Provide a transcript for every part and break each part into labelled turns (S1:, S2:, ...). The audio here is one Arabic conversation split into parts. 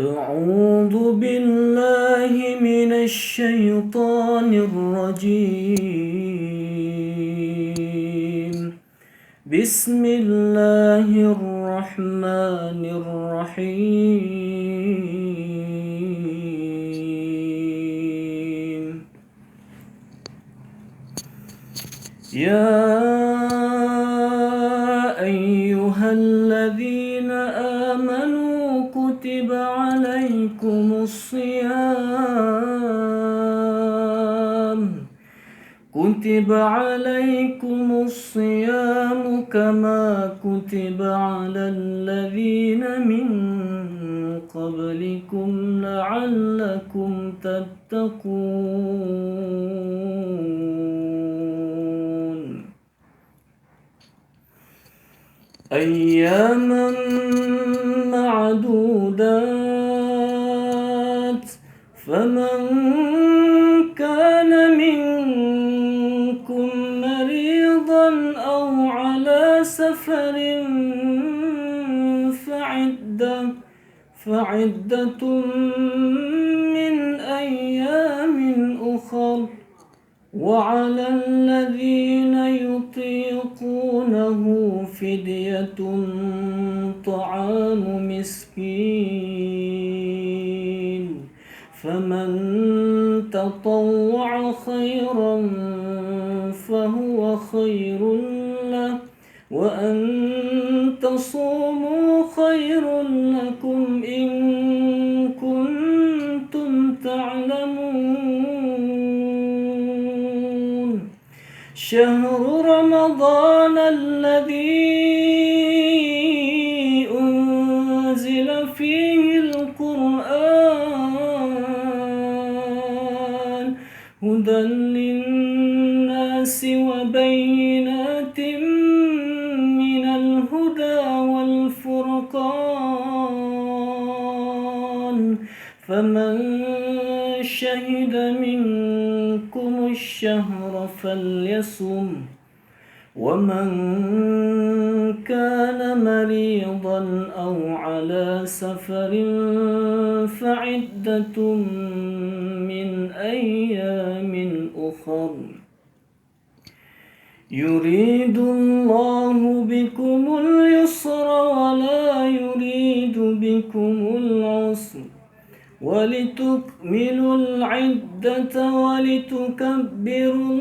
S1: أعوذ بالله من الشيطان الرجيم. بسم الله الرحمن الرحيم. يا أيها الذين آمنوا كتب عليكم الصيام كما كتب على الذين من قبلكم لعلكم تتقون. أياما معدودات، فمن كان منكم مريضا أو على سفر فعدة من أيام أخر، وعلى الذين يطيقونه فدية طعام مسكين، فمن تطوع خيرا فهو خير له، وأن تصوموا خير لكم إن كنتم تعلمون. شهر رمضان الذي أنزل فيه القرآن هدى للناس وبينات من الهدى والفرقان، فمن شهد منكم الشهر فليصم، ومن كان مريضا أو على سفر فعدة من أيام أخر. يريد الله بكم اليسر ولا يريد بكم العسر، ولتكملوا العدة ولتكبروا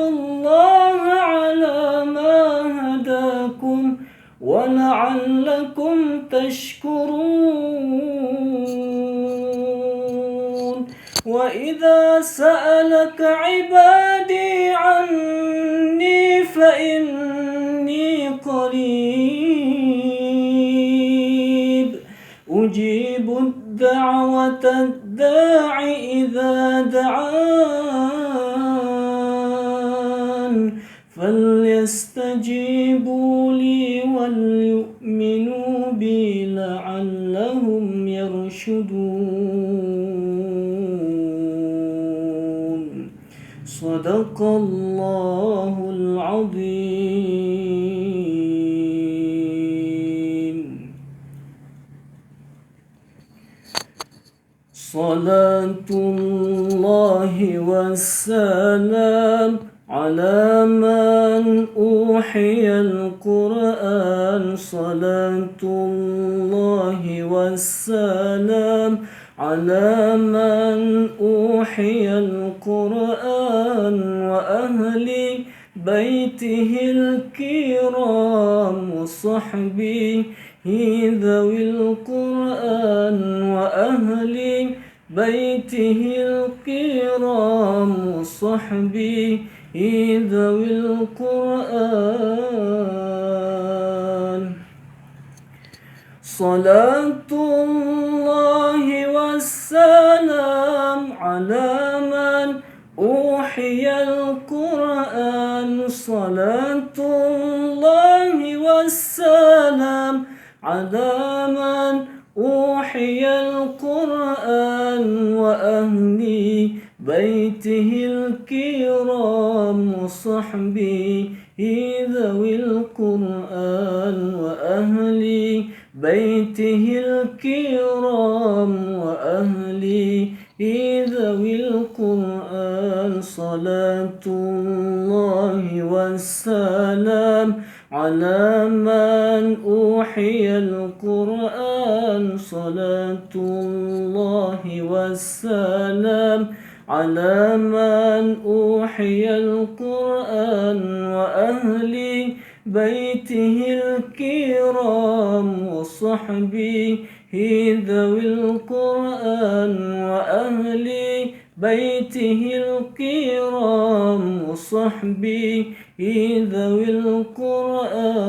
S1: الله على ما هداكم ولعلكم تشكرون. وإذا سألك عبادي عني فإني قريب أجيب دعوة الداع إذا دعان، فليستجيبوا لي وليؤمنوا بي لعلهم يرشدون. صدق الله العظيم. صلاة الله والسلام على من أوحي القرآن، صلاة الله والسلام على من أوحي القرآن، وأهل بيته الكرام وصحبه ذوي القرآن، وأهل بيته الكرام وصحبه ذوي القرآن. صلاة الله والسلام على من أوحي القرآن، صلاة الله والسلام على من أوحي القرآن، وأهل بيته الكرام وصحبه ذوي القرآن وأهل بيته الكرام وأهل ذوي القرآن صلاة الله والسلام على من أوحي القرآن صلاة الله والسلام على من أوحي القرآن وأهل بيته الكرام وصحبه ذوي القرآن وأهل بيته الكرام وصحبه ذوي القرآن.